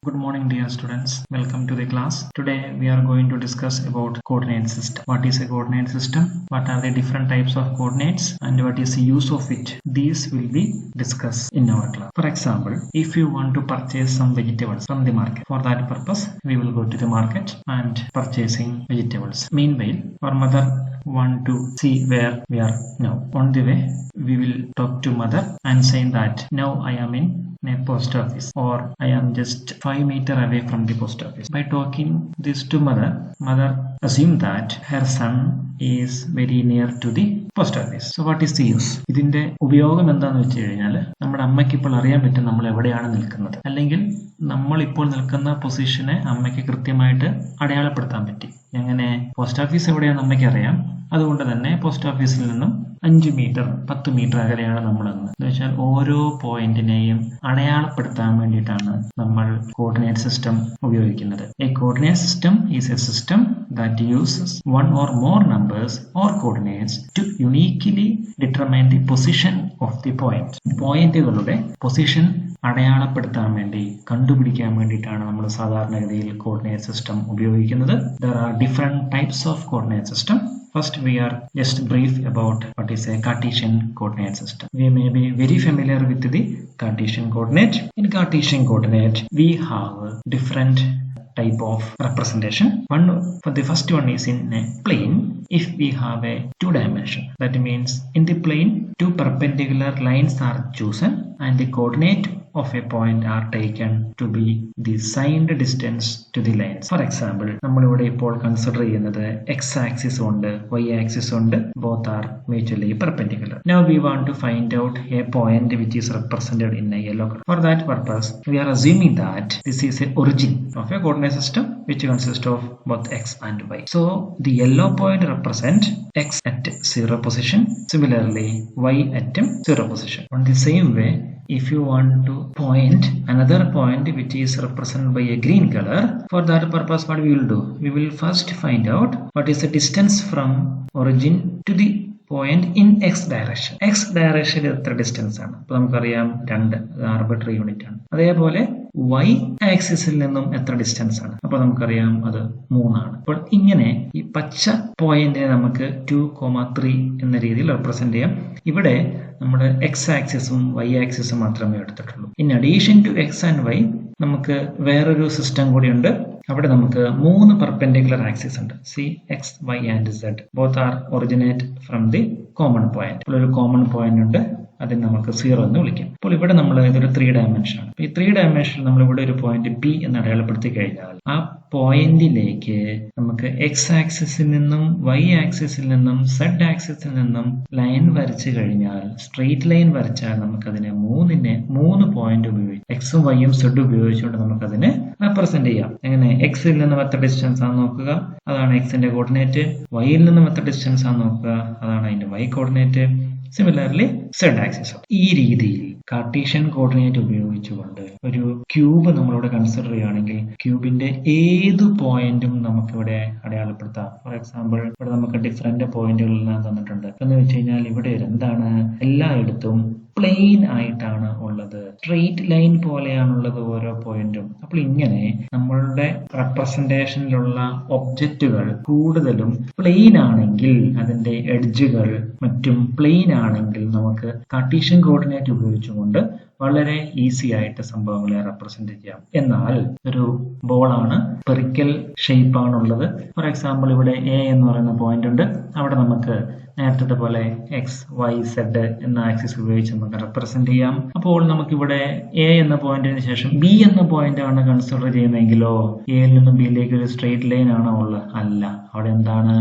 Good morning, dear students. Welcome to the class. Today we are going to discuss about coordinate system. What is a coordinate system? What are the different types of coordinates and what is the use of it? These will be discussed in our class. For example, if you want to purchase some vegetables from the market, for that purpose we will go to the market and purchasing vegetables. Meanwhile, our mother want to see where we are now. On the way, we will talk to mother and saying that now I am in a post office or I am just 5 meters away from the post office. By talking this to mother assume that her son is very near to the post office. So what is the use? ഇതിന്റെ ഉപയോഗം എന്താണെന്ന് വെച്ച് കഴിഞ്ഞാൽ നമ്മുടെ അമ്മയ്ക്ക് ഇപ്പോൾ അറിയാൻ പറ്റും നമ്മൾ എവിടെയാണ് നിൽക്കുന്നത്, അല്ലെങ്കിൽ നമ്മൾ ഇപ്പോൾ നിൽക്കുന്ന പൊസിഷനെ അമ്മയ്ക്ക് കൃത്യമായിട്ട് അടയാളപ്പെടുത്താൻ പറ്റി. എങ്ങനെ? പോസ്റ്റ് ഓഫീസ് എവിടെയാണെന്ന് അമ്മയ്ക്ക് അറിയാം. അതുകൊണ്ട് തന്നെ പോസ്റ്റ് ഓഫീസിൽ നിന്നും 5 മീറ്റർ 10 മീറ്റർ അകലെയാണ് നമ്മളെന്ന്. എന്ന് വെച്ചാൽ ഓരോ പോയിന്റിനെയും അടയാളപ്പെടുത്താൻ വേണ്ടിയിട്ടാണ് നമ്മൾ കോർഡിനേറ്റ് സിസ്റ്റം ഉപയോഗിക്കുന്നത്. A coordinate system is A system that uses one or more numbers or coordinates to uniquely determine the position of the point. പോയിന്റുകളുടെ പൊസിഷൻ അടയാളപ്പെടുത്താൻ വേണ്ടി, കണ്ടുപിടിക്കാൻ വേണ്ടിയിട്ടാണ് നമ്മൾ സാധാരണഗതിയിൽ കോർഡിനേറ്റ് സിസ്റ്റം ഉപയോഗിക്കുന്നത്. There are different types of coordinate system. First, we are just brief about what is a Cartesian coordinate system. We may be very familiar with the Cartesian coordinate. In Cartesian coordinate, we have different type of representation. For the first one is in a plane. If we have a 2 dimension, that means in the plane 2 perpendicular lines are chosen and the coordinate of a point are taken to be the signed distance to the lines. For example, നമ്മളിവിടെ ഇപ്പോൾ consider ചെയ്യുന്നത് x axis ഉണ്ട്, y axis ഉണ്ട്. Both are mutually perpendicular. Now we want to find out a point which is represented in a yellow color. For that purpose, we are assuming that this is a origin of a coordinate system which consists of both x and y. So the yellow point represent x at 0 position. Similarly, y at 0 position. On the same way, if you want to point another point which is represented by a green color, for that purpose what we will do? We will first find out what is the distance from origin to the point in x direction. x direction എത്ര distance ആണ്? അപ്പോൾ നമുക്കറിയാം 2, arbitrary unit ആണ്. അതേപോലെ y ആക്സിസിൽ നിന്നും എത്ര distance ആണ്? അപ്പോൾ നമുക്കറിയാം അത് 3 ആണ്. അപ്പോൾ ഇങ്ങനെ ഈ പച്ച പോയിന്റിനെ നമുക്ക് 2,3 എന്ന രീതിയിൽ റെപ്രസെന്റ് ചെയ്യാം. ഇവിടെ നമ്മുടെ എക്സ് ആക്സിസും വൈ ആക്സിസും മാത്രമേ എടുത്തിട്ടുള്ളൂ. In addition to X and Y നമുക്ക് വേറൊരു സിസ്റ്റം കൂടിയുണ്ട്. അവിടെ നമുക്ക് 3 പെർപെൻഡിക്കുലർ ആക്സിസ് ഉണ്ട്. See, X, Y and Z. Both are originate from the common point. അപ്പോൾ ഒരു കോമൺ പോയിന്റ് ഉണ്ട്, അതിന് നമുക്ക് 0 എന്ന് വിളിക്കാം. അപ്പോൾ ഇവിടെ നമ്മൾ ഇതൊരു 3 ഡയമെൻഷൻ ആണ്. ഈ 3 ഡയമെൻഷനിൽ നമ്മൾ ഇവിടെ ഒരു പോയിന്റ് പി എന്ന് അടയാളപ്പെടുത്തി കഴിഞ്ഞാൽ ആ പോയിന്റിലേക്ക് നമുക്ക് എക്സ് ആക്സിസിൽ നിന്നും വൈ ആക്സിസിൽ നിന്നും സെഡ് ആക്സിസിൽ നിന്നും ലൈൻ വരച്ചു കഴിഞ്ഞാൽ, സ്ട്രെയിറ്റ് ലൈൻ വരച്ചാൽ നമുക്കതിനെ 3 പോയിന്റ് ഉപയോഗിച്ച് എക്സും വൈയും സെഡും ഉപയോഗിച്ചുകൊണ്ട് നമുക്കതിനെ റെപ്രസെന്റ് ചെയ്യാം. എങ്ങനെ? എക്സിൽ നിന്നും എത്ര ഡിസ്റ്റൻസ് ആണെന്ന് നോക്കുക, അതാണ് എക്സിന്റെ കോർഡിനേറ്റ്. വൈയിൽ നിന്നും എത്ര ഡിസ്റ്റൻസ് ആണെന്ന് നോക്കുക, അതാണ് അതിന്റെ Y coordinate. Similarly Z axis. ഈ രീതിയിൽ കാർട്ടീഷ്യൻ കോർഡിനേറ്റ് ഉപയോഗിച്ചുകൊണ്ട് ഒരു ക്യൂബ് നമ്മളിവിടെ കൺസിഡർ ചെയ്യുകയാണെങ്കിൽ ക്യൂബിന്റെ ഏത് പോയിന്റും നമുക്കിവിടെ അടയാളപ്പെടുത്താം. ഫോർ എക്സാമ്പിൾ, ഇവിടെ നമുക്ക് ഡിഫറെന്റ് പോയിന്റുകളെല്ലാം തന്നിട്ടുണ്ട്. എന്ന് വെച്ച് കഴിഞ്ഞാൽ ഇവിടെ എന്താണ്? എല്ലായിടത്തും പ്ലെയിൻ ആയിട്ടാണ് ഉള്ളത്, സ്ട്രെയിറ്റ് ലൈൻ പോലെയാണുള്ളത് ഓരോ പോയിന്റും. അപ്പോൾ ഇങ്ങനെ നമ്മളുടെ റെപ്രസെന്റേഷനിലുള്ള ഒബ്ജക്റ്റുകൾ കൂടുതലും പ്ലെയിൻ ആണെങ്കിൽ, അതിന്റെ എഡ്ജുകൾ മറ്റും പ്ലെയിൻ ആണെങ്കിൽ നമുക്ക് കാർട്ടീഷ്യൻ കോർഡിനേറ്റ് ഉപയോഗിച്ചുകൊണ്ട് വളരെ ഈസി ആയിട്ട് സംഭവങ്ങളെ റെപ്രസെന്റ് ചെയ്യാം. എന്നാൽ ഒരു ബോളാണ്, സ്ഫെറിക്കൽ ഷേപ്പ് ആണുള്ളത്. ഫോർ എക്സാമ്പിൾ, ഇവിടെ എ എന്ന് പറയുന്ന പോയിന്റ് ഉണ്ട്. അവിടെ നമുക്ക് നേരത്തെ പോലെ എക്സ്, വൈ, സെഡ് എന്ന ആക്സിസ് ഉപയോഗിച്ച് നമുക്ക് റെപ്രസെന്റ് ചെയ്യാം. അപ്പോൾ നമുക്കിവിടെ എ എന്ന പോയിന്റിന് ശേഷം ബി എന്ന പോയിന്റ് ആണ് കൺസിഡർ ചെയ്യുന്നതെങ്കിലോ എയിൽ നിന്നും ബിയിലേക്ക് ഒരു സ്ട്രെയിറ്റ് ലൈൻ ആണോ ഉള്ളത്? അല്ല. അവിടെ എന്താണ്?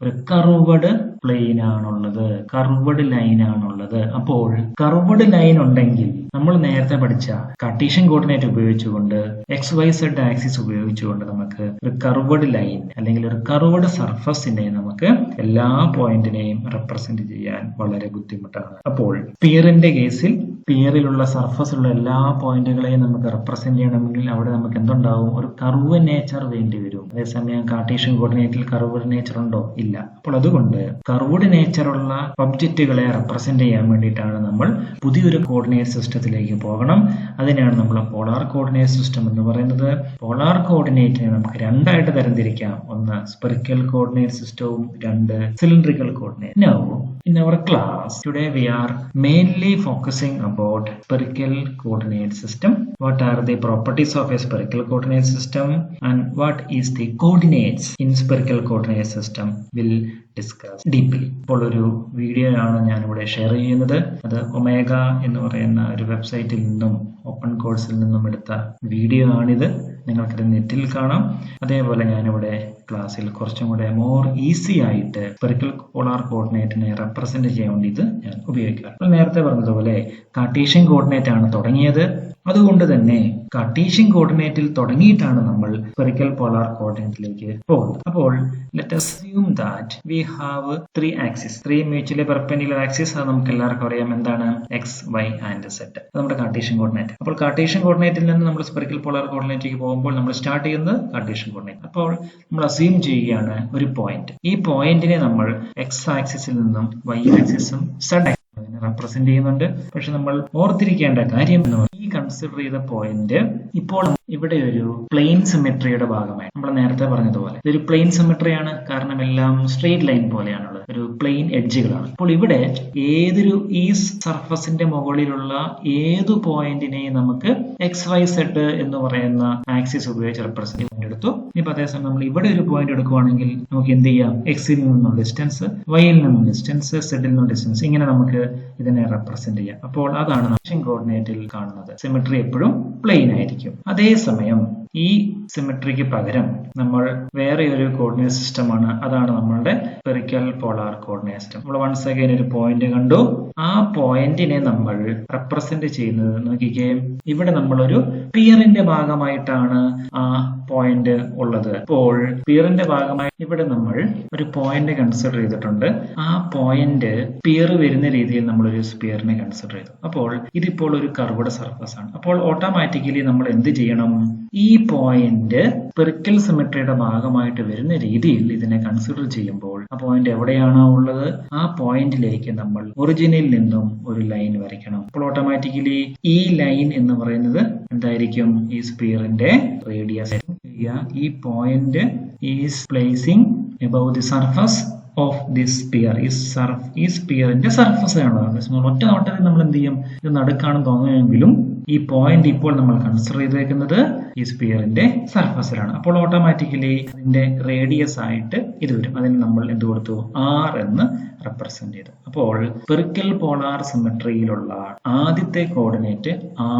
ഒരു കർവ്ഡ് പ്ലെയിൻ ആണുള്ളത്, കർവ്ഡ് ലൈൻ ആണുള്ളത്. അപ്പോൾ കർവ്ഡ് ലൈൻ ഉണ്ടെങ്കിൽ നമ്മൾ നേരത്തെ പഠിച്ച കാർട്ടീഷ്യൻ കോർഡിനേറ്റ് ഉപയോഗിച്ചുകൊണ്ട് എക്സ്, വൈ, സെഡ് ആക്സിസ് ഉപയോഗിച്ചുകൊണ്ട് നമുക്ക് ഒരു കർവ്ഡ് ലൈൻ അല്ലെങ്കിൽ ഒരു കർവ്ഡ് സർഫസിനെ നമുക്ക് എല്ലാ പോയിന്റിനെയും റെപ്രസെന്റ് ചെയ്യാൻ വളരെ ബുദ്ധിമുട്ടാണ്. അപ്പോൾ സ്ഫിയറിന്റെ കേസിൽ സ്ഫിയറിലുള്ള സർഫസിലുള്ള എല്ലാ പോയിന്റുകളെയും നമുക്ക് റെപ്രസെന്റ് ചെയ്യണമെങ്കിൽ അവിടെ നമുക്ക് എന്തുണ്ടാവും? ഒരു കർവ് നേച്ചർ വേണ്ടി വരും. അതേസമയം കാർട്ടീഷ്യൻ കോർഡിനേറ്റിൽ കർവ്ഡ് നേച്ചർ ഉണ്ടോ? ഇല്ല. അപ്പോൾ അതുകൊണ്ട് കർവ്ഡ് നേച്ചർ ഉള്ള ഒബ്ജക്റ്റുകളെ റെപ്രസെന്റ് ചെയ്യാൻ വേണ്ടിയിട്ടാണ് നമ്മൾ പുതിയൊരു കോർഡിനേറ്റ് സിസ്റ്റത്തിലേക്ക് പോകണം. അതിനാണ് നമ്മൾ പോളാർ കോർഡിനേറ്റ് സിസ്റ്റം എന്ന് പറയുന്നത്. പോളാർ കോർഡിനേറ്റിനെ നമുക്ക് രണ്ടായിട്ട് തരംതിരിക്കാം. ഒന്ന് സ്പെറിക്കൽ കോർഡിനേറ്റ് സിസ്റ്റവും രണ്ട് cylindrical coordinate. Now in our class today we are mainly focusing about spherical coordinate system. What are the properties of a spherical coordinate system and what is the coordinates in spherical coordinate system will discuss deeply. ഇപ്പോൾ ഒരു video ആണ് ഞാനിവിടെ share ചെയ്യുന്നത്. അത് omega എന്ന് പറയുന്ന ഒരു വെബ്സൈറ്റിൽ നിന്നും ഓപ്പൺ കോഴ്സിൽ നിന്നും എടുത്ത വീഡിയോ ആണിത്. നിങ്ങൾക്കത് നെറ്റിൽ കാണാം. അതേപോലെ ഞാനിവിടെ ക്ലാസ്സിൽ കുറച്ചും കൂടെ മോർ ഈസി ആയിട്ട് സ്പെറിക്കൽ പോളാർ കോർഡിനേറ്റിനെ റെപ്രസെന്റ് ചെയ്യാൻ വേണ്ടി ഇത് ഞാൻ ഉപയോഗിക്കാം. നേരത്തെ പറഞ്ഞതുപോലെ കാർട്ടീഷ്യൻ കോർഡിനേറ്റ് ആണ് തുടങ്ങിയത്. അതുകൊണ്ട് തന്നെ കാർട്ടീഷ്യൻ കോർഡിനേറ്റിൽ തുടങ്ങിയിട്ടാണ് നമ്മൾ സ്പെറിക്കൽ പോളാർ കോർഡിനേറ്റിലേക്ക് പോകുന്നത്. അപ്പോൾ let us assume that we have three axes, three mutually perpendicular axes. അത് നമുക്ക് എല്ലാവർക്കും അറിയാം എന്താണ് x, y and z. അത് നമ്മുടെ കാർട്ടീഷ്യൻ കോർഡിനേറ്റ്. അപ്പോൾ കാർട്ടീഷ്യൻ കോർഡിനേറ്റിൽ നിന്ന് നമ്മൾ സ്പെറിക്കൽ പോളാർ കോർഡിനേറ്റിലേക്ക് പോകുമ്പോൾ നമ്മൾ സ്റ്റാർട്ട് ചെയ്യുന്നത് കാർട്ടീഷ്യൻ കോർഡിനേറ്റ്. അപ്പോൾ നമ്മൾ അസ്യൂം ചെയ്യുകയാണ് ഒരു പോയിന്റ്. ഈ പോയിന്റിനെ നമ്മൾ x ആക്സിസിൽ നിന്നും y ആക്സിസും z അതിനെ റെപ്രസെന്റ് ചെയ്യുന്നുണ്ട്. പക്ഷെ നമ്മൾ ഓർത്തിരിക്കേണ്ട കാര്യം എന്ന് പറഞ്ഞാൽ ഈ കൺസിഡർ ചെയ്ത പോയിന്റ് ഇപ്പോൾ ഇവിടെ ഒരു പ്ലെയിൻ സിമെട്രിയുടെ ഭാഗമായി നമ്മൾ നേരത്തെ പറഞ്ഞതുപോലെ ഇതൊരു പ്ലെയിൻ സിമെട്രിയാണ്. കാരണം എല്ലാം സ്ട്രെയിറ്റ് ലൈൻ പോലെയാണുള്ളത്, ഒരു പ്ലെയിൻ എഡ്ജുകളാണ്. അപ്പോൾ ഇവിടെ ഏതൊരു ഈ സർഫസിന്റെ മുകളിലുള്ള ഏതു പോയിന്റിനെയും നമുക്ക് എക്സ് വൈ സെഡ് എന്ന് പറയുന്ന ആക്സിസ് ഉപയോഗിച്ച് റെപ്രസെന്റ് എടുത്തു. ഇപ്പൊ അതേസമയം നമ്മൾ ഇവിടെ ഒരു പോയിന്റ് എടുക്കുവാണെങ്കിൽ നമുക്ക് എന്ത് ചെയ്യാം? എക്സിൽ നിന്നും ഡിസ്റ്റൻസ്, വൈയിൽ നിന്നും ഡിസ്റ്റൻസ്, സെഡിൽ നിന്നും ഡിസ്റ്റൻസ്, ഇങ്ങനെ നമുക്ക് ഇതിനെ റെപ്രസെന്റ് ചെയ്യാം. അപ്പോൾ അതാണ് കാർട്ടീഷ്യൻ കോർഡിനേറ്റിൽ കാണുന്നത്. സിമെട്രി എപ്പോഴും പ്ലെയിൻ ആയിരിക്കും. അതേസമയം ഈ സിമെട്രിക്ക് പകരം നമ്മൾ വേറെ ഒരു കോർഡിനേറ്റ് സിസ്റ്റം ആണ്. അതാണ് നമ്മളുടെ സ്പെറിക്കൽ പോളാർ കോർഡിനേറ്റ് സിസ്റ്റം. നമ്മൾ വൺസ് അഗൈൻ ഒരു പോയിന്റ് കണ്ടു. ആ പോയിന്റിനെ നമ്മൾ റെപ്രസെന്റ് ചെയ്യുന്നത് നോക്കിക്കേ, ഇവിടെ നമ്മളൊരു സ്ഫിയറിന്റെ ഭാഗമായിട്ടാണ് ആ പോയിന്റ് ഉള്ളത്. അപ്പോൾ സ്ഫിയറിന്റെ ഭാഗമായി ഇവിടെ നമ്മൾ ഒരു പോയിന്റ് കൺസിഡർ ചെയ്തിട്ടുണ്ട്. ആ പോയിന്റ് സ്ഫിയർ വരുന്ന രീതിയിൽ നമ്മൾ ഒരു സ്ഫിയറിനെ കൺസിഡർ ചെയ്തു. അപ്പോൾ ഇതിപ്പോൾ ഒരു കർവ്ഡ് സർഫസ് ആണ്. അപ്പോൾ ഓട്ടോമാറ്റിക്കലി നമ്മൾ എന്ത് ചെയ്യണം? ഈ പോയിന്റ് സ്പെറിക്കൽ സിമെട്രിയുടെ ഭാഗമായിട്ട് വരുന്ന രീതിയിൽ ഇതിനെ കൺസിഡർ ചെയ്യുമ്പോൾ ആ പോയിന്റ് എവിടെയാണോ ഉള്ളത് ആ പോയിന്റിലേക്ക് നമ്മൾ ഒറിജിനിൽ നിന്നും ഒരു ലൈൻ വരയ്ക്കണം. അപ്പോൾ ഓട്ടോമാറ്റിക്കലി ഈ ലൈൻ എന്ന് പറയുന്നത് എന്തായിരിക്കും? ഈ സ്ഫിയറിന്റെ റേഡിയസ്. ഈ point is placing above the surface of this sphere. ഈ സ്ഫിയറിന്റെ സർഫസ് ആണ്. ഒറ്റ നോട്ടത്തിൽ നമ്മൾ എന്ത് ചെയ്യും? ഇത് നടുക്കാണെന്ന് തോന്നുമെങ്കിലും ഈ പോയിന്റ് ഇപ്പോൾ നമ്മൾ കൺസിഡർ ചെയ്തേക്കുന്നത് ഈ സ്ഫിയറിന്റെ സർഫസിലാണ്. അപ്പോൾ ഓട്ടോമാറ്റിക്കലി അതിന്റെ റേഡിയസ് ആയിട്ട് ഇത് വരും. അതിന് നമ്മൾ എന്ത് കൊടുത്തു? R എന്ന് റെപ്രസെന്റ് ചെയ്തു. അപ്പോൾ സ്പെറിക്കൽ പോളാർ സിമെട്രിയിലുള്ള ആദ്യത്തെ കോർഡിനേറ്റ്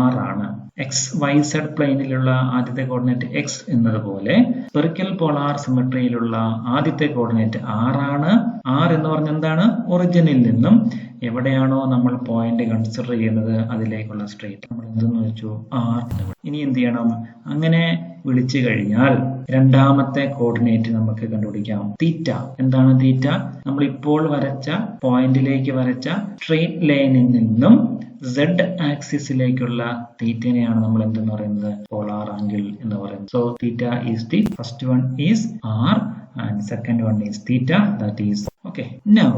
R ആണ്. എക്സ് വൈ സെഡ് പ്ലെയിനിലുള്ള ആദ്യത്തെ കോർഡിനേറ്റ് എക്സ് എന്നതുപോലെ സ്പെറിക്കൽ പോളാർ സിമെട്രിയിലുള്ള ആദ്യത്തെ കോർഡിനേറ്റ് R ആണ്. R എന്ന് പറഞ്ഞ എന്താണ്? ഒറിജിനിൽ നിന്നും എവിടെയാണോ നമ്മൾ പോയിന്റ് കൺസിഡർ ചെയ്യുന്നത് അതിലേക്കുള്ള സ്ട്രെയിറ്റ് നമ്മൾ എന്തെന്ന് വെച്ചു? R. ഇനി എന്ത് ചെയ്യണം? അങ്ങനെ വിളിച്ചു കഴിഞ്ഞാൽ രണ്ടാമത്തെ കോർഡിനേറ്റ് നമുക്ക് കണ്ടുപിടിക്കാം. തീറ്റ. എന്താണ് തീറ്റ? നമ്മൾ ഇപ്പോൾ വരച്ച പോയിന്റിലേക്ക് വരച്ച സ്ട്രെയിറ്റ് ലൈനിൽ നിന്നും Z ആക്സിസിലേക്കുള്ള തീറ്റനെയാണ് നമ്മൾ എന്തെന്ന് പറയുന്നത്? പോളാർ ആംഗിൾ എന്ന് പറയുന്നത്. So theta is the first one is R and second one is theta, that is okay. Now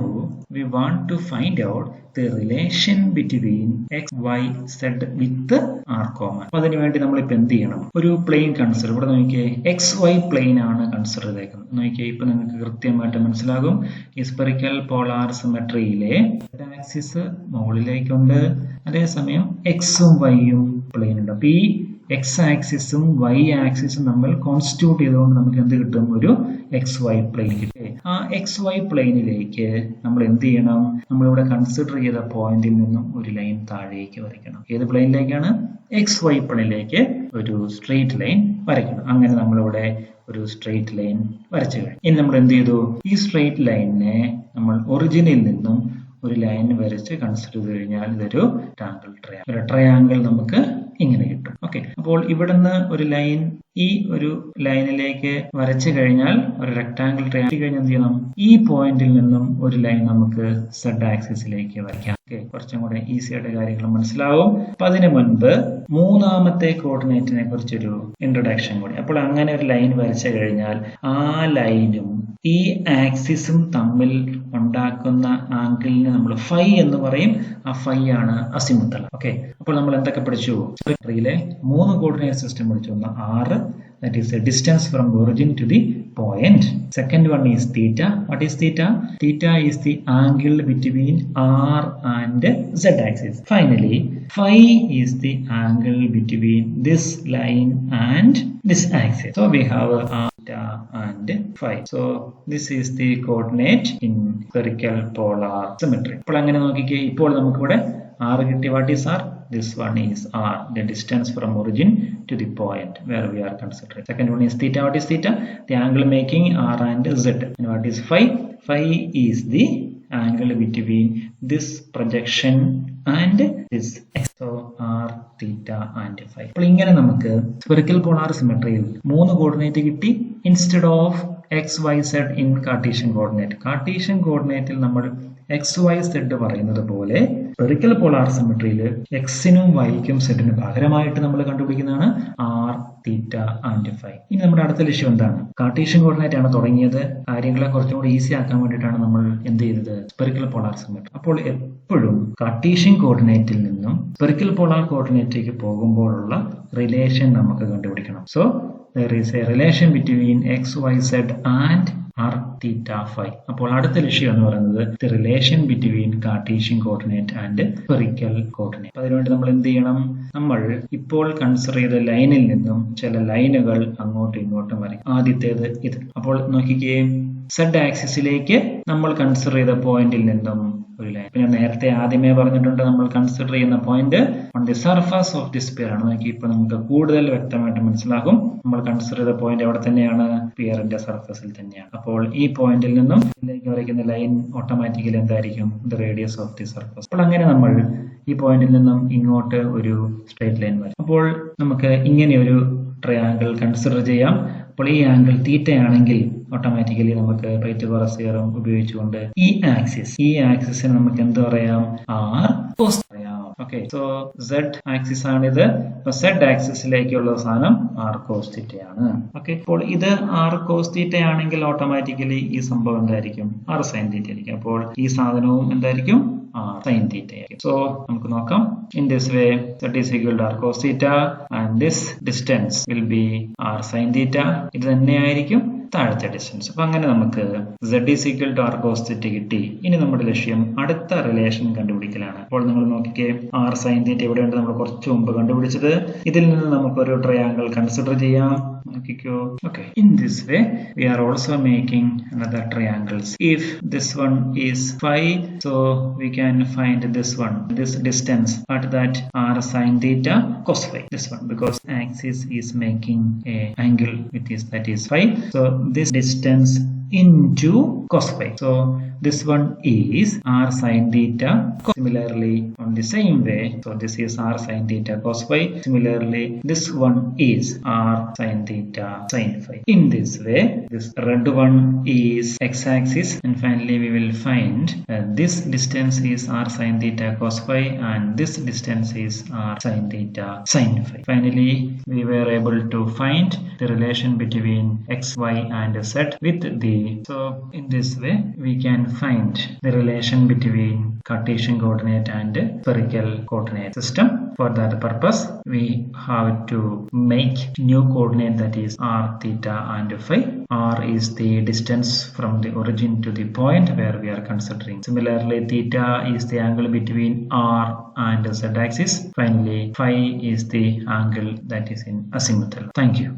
we want to find out the relation between x, y, z with r comma. അപ്പോൾ അതിനു വേണ്ടി നമ്മൾ ഇപ്പൊ എന്ത് ചെയ്യണം? ഒരു plain consider. ഇവിടെ നോക്കിയേ, എക്സ് വൈ പ്ലെയിൻ ആണ് കൺസിഡർ ചെയ്തേക്കുന്നത്. നോക്കിയേ, ഇപ്പൊ നിങ്ങൾക്ക് കൃത്യമായിട്ട് മനസ്സിലാകും. ഈ സ്പെറിക്കൽ പോളാർ സിമെട്രിയിലെ ആക്സിസ് മുകളിലേക്കുണ്ട്, അതേസമയം എക്സും വൈയും പ്ലെയിൻ ഉണ്ട്. അപ്പൊ ഈ എക്സ് ആക്സിസും വൈ ആക്സിസും നമ്മൾ കോൺസ്റ്റിറ്റ്യൂട്ട് ചെയ്തുകൊണ്ട് നമുക്ക് എന്ത് കിട്ടും? ഒരു എക്സ് വൈ പ്ലെയിൻ കിട്ടും. ആ എക്സ് വൈ പ്ലെയിനിലേക്ക് നമ്മൾ എന്ത് ചെയ്യണം? നമ്മളിവിടെ കൺസിഡർ ചെയ്ത പോയിന്റിൽ നിന്നും ഒരു ലൈൻ താഴേക്ക് വരയ്ക്കണം. ഏത് പ്ലെയിനിലേക്കാണ്? എക്സ് വൈ പ്ലെയിനിലേക്ക് ഒരു സ്ട്രെയിറ്റ് ലൈൻ വരയ്ക്കണം. അങ്ങനെ നമ്മളിവിടെ ഒരു സ്ട്രെയിറ്റ് ലൈൻ വരച്ചു കഴിഞ്ഞു. ഇനി നമ്മൾ എന്ത് ചെയ്തു? ഈ സ്ട്രെയിറ്റ് ലൈനിനെ നമ്മൾ ഒറിജിനിൽ നിന്നും ഒരു ലൈൻ വരച്ച് കൺസിഡർ ചെയ്ത് കഴിഞ്ഞാൽ ഇതൊരു ട്രയാങ്കിൾ. ട്രയാങ്കിൾ നമുക്ക് ഇങ്ങനെ കിട്ടും. ഓക്കെ, അപ്പോൾ ഇവിടുന്ന് ഒരു ലൈൻ ഈ ഒരു ലൈനിലേക്ക് വരച്ചു കഴിഞ്ഞാൽ ഒരു റെക്ടാങ്കിൾ ട്രയാങ്കിൾ കഴിഞ്ഞാൽ എന്ത് ചെയ്യണം? ഈ പോയിന്റിൽ നിന്നും ഒരു ലൈൻ നമുക്ക് സെഡ് ആക്സിസിലേക്ക് വരയ്ക്കാം. കുറച്ചും കൂടെ ഈസി ആയിട്ട് കാര്യങ്ങൾ മനസ്സിലാവും. അപ്പൊ അതിനു മുൻപ് മൂന്നാമത്തെ കോർഡിനേറ്റിനെ കുറിച്ചൊരു ഇൻട്രൊഡക്ഷൻ കൂടി. അപ്പോൾ അങ്ങനെ ഒരു ലൈൻ വരച്ചു കഴിഞ്ഞാൽ ആ ലൈനും ഈ ആക്സിസും തമ്മിൽ ഉണ്ടാക്കുന്ന ആംഗിളിനെ നമ്മൾ ഫൈ എന്ന് പറയും. ആ ഫൈ ആണ് അസിമുത്തൽ. ഓക്കെ, അപ്പോൾ നമ്മൾ എന്തൊക്കെ പഠിച്ചു? സിമെട്രിയിലെ 3 കോർഡിനേറ്റ് സിസ്റ്റം പഠിച്ചു. ഒന്ന് R, that is the distance from origin to the point. Second one is theta. What is theta? Theta is the angle between R and Z axis. Finally, phi is the angle between this line and this axis. So we have theta and phi. So this is the coordinate in spherical polar symmetry. അപ്പോൾ അങ്ങനെ നോക്കിക്കേ, ഇപ്പോൾ നമുക്കിവിടെ R കിട്ടി. What is R? This one is R, the distance from origin to the point where we are considering. Second one is theta. What is theta? The angle making R and Z. And what is phi? Phi is the angle between this projection and this x. So R, theta and phi. അപ്പോൾ ഇങ്ങനെ നമുക്ക് spherical polar symmetry 3 coordinate കിട്ടി instead of X Y Z in Cartesian coordinate. Cartesian കോർഡിനേറ്റിൽ നമ്മൾ X Y Z പറയുന്നത് പോലെ spherical polar സിമെട്രിയിൽ എക്സിനും വൈക്കും സെഡിനും പകരമായിട്ട് നമ്മൾ കണ്ടുപിടിക്കുന്നതാണ് ആർ, തീറ്റ ആൻഡ് ഫൈ. ഇനി നമ്മുടെ അടുത്ത ലക്ഷ്യം എന്താണ്? കാർട്ടീഷ്യൻ കോർഡിനേറ്റ് ആണ് തുടങ്ങിയത്. കാര്യങ്ങളെ കുറച്ചും കൂടി ഈസി ആക്കാൻ വേണ്ടിയിട്ടാണ് നമ്മൾ എന്ത് ചെയ്തത്? Spherical polar symmetry. അപ്പോൾ എപ്പോഴും കാർട്ടീഷ്യൻ കോർഡിനേറ്റിൽ നിന്നും സ്ഫെറിക്കൽ പോളാർ കോർഡിനേറ്റിലേക്ക് പോകുമ്പോഴുള്ള റിലേഷൻ നമുക്ക് കണ്ടുപിടിക്കണം. So there is a relation between x, y, z and r, theta, phi. അപ്പോൾ അടുത്ത ലക്ഷ്യം എന്ന് പറയുന്നത് the relation between Cartesian coordinate and spherical coordinate. അതിനുവേണ്ടി നമ്മൾ എന്ത് ചെയ്യണം? നമ്മൾ ഇപ്പോൾ കൺസിഡർ ചെയ്ത ലൈനിൽ നിന്നും ചില ലൈനുകൾ അങ്ങോട്ടും ഇങ്ങോട്ടും വരയ്ക്കും. ആദ്യത്തേത് ഇത്. അപ്പോൾ നോക്കിക്കേ, z ആക്സിസിലേക്ക് നമ്മൾ കൺസിഡർ ചെയ്ത പോയിന്റിൽ നിന്നും ഒരു ലൈൻ. പിന്നെ നേരത്തെ ആദ്യമേ പറഞ്ഞിട്ടുണ്ട്, നമ്മൾ കൺസിഡർ ചെയ്യുന്ന point on the surface of the sphere ആണ്. നോക്കി, ഇപ്പൊ നമുക്ക് കൂടുതൽ വ്യക്തമായിട്ട് മനസ്സിലാകും. നമ്മൾ കൺസിഡർ ചെയ്ത പോയിന്റ് എവിടെ തന്നെയാണ്? സ്ഫിയറിന്റെ സർഫസിൽ തന്നെയാണ്. അപ്പോൾ ഈ പോയിന്റിൽ നിന്നും ഇതിലേക്ക് വരയ്ക്കുന്ന ലൈൻ ഓട്ടോമാറ്റിക്കലി എന്തായിരിക്കും? The radius of the surface. അപ്പോൾ അങ്ങനെ നമ്മൾ ഈ പോയിന്റിൽ നിന്നും ഇങ്ങോട്ട് ഒരു സ്ട്രേറ്റ് ലൈൻ വരും. അപ്പോൾ നമുക്ക് ഇങ്ങനെ ഒരു ട്രയാങ്കിൾ കൺസിഡർ ചെയ്യാം. അപ്പോൾ ഈ ആംഗിൾ തീറ്റ ആണെങ്കിൽ ഓട്ടോമാറ്റിക്കലി നമുക്ക് പൈത്തഗോറസ് തിയറം ഉപയോഗിച്ചുകൊണ്ട് ഈ ആക്സിസിന് നമുക്ക് എന്ത് പറയാം? ആർ കോസ് പറയാം. ഓക്കെ, സോ സെഡ് ആക്സിസ് ആണിത്. അപ്പൊ സെഡ് ആക്സിസിലേക്കുള്ള സാധനം ആർ കോസ് തീറ്റയാണ്. ഓക്കെ, അപ്പോൾ ഇത് ആർ കോസ് തീറ്റ ആണെങ്കിൽ ഓട്ടോമാറ്റിക്കലി ഈ സംഭവം എന്തായിരിക്കും? ആർ സൈൻ തീറ്റ ആയിരിക്കും. അപ്പോൾ ഈ സാധനവും എന്തായിരിക്കും? ആർ സൈൻ തീറ്റ ആയിരിക്കും. സോ നമുക്ക് നോക്കാം. In this way, z is equal to r cos theta and this distance will be r sin theta. ഇത് തന്നെയായിരിക്കും താഴത്തെ ഡിസ്റ്റൻസ്. അപ്പൊ അങ്ങനെ നമുക്ക് z is equal to r cos theta കിട്ടി. ഇനി നമ്മുടെ ലക്ഷ്യം അടുത്ത റിലേഷൻ കണ്ടുപിടിക്കലാണ്. അപ്പോൾ നിങ്ങൾ നോക്കിക്കേ, r sin theta എവിടെയുണ്ട്? നമ്മൾ കുറച്ച് മുമ്പ് കണ്ടുപിടിച്ചത്. ഇതിൽ നിന്ന് നമുക്കൊരു ട്രയാങ്കിൾ കൺസിഡർ ചെയ്യാം. നോക്കിക്കോ. Okay, in this way we are also making another triangles. If this one is phi, so we can find this one, this distance, at that r sin theta cos phi, this one, because axis is making a angle with this, that is phi. So this distance into cos phi. So this one is r sin theta. Similarly, on the same way, so this is r sin theta cos phi. Similarly, this one is r sin theta sin phi. In this way, this red one is x-axis, and finally we will find this distance is r sin theta cos phi, and this distance is r sin theta sin phi. Finally, we were able to find the relation between x, y, and z with the. So in this way, we can find the relation between Cartesian coordinate and spherical coordinate system. For that purpose, we have to make new coordinate, that is r, theta and phi. R is the distance from the origin to the point where we are considering. Similarly, theta is the angle between r and z axis. Finally, phi is the angle that is in azimuthal. Thank you.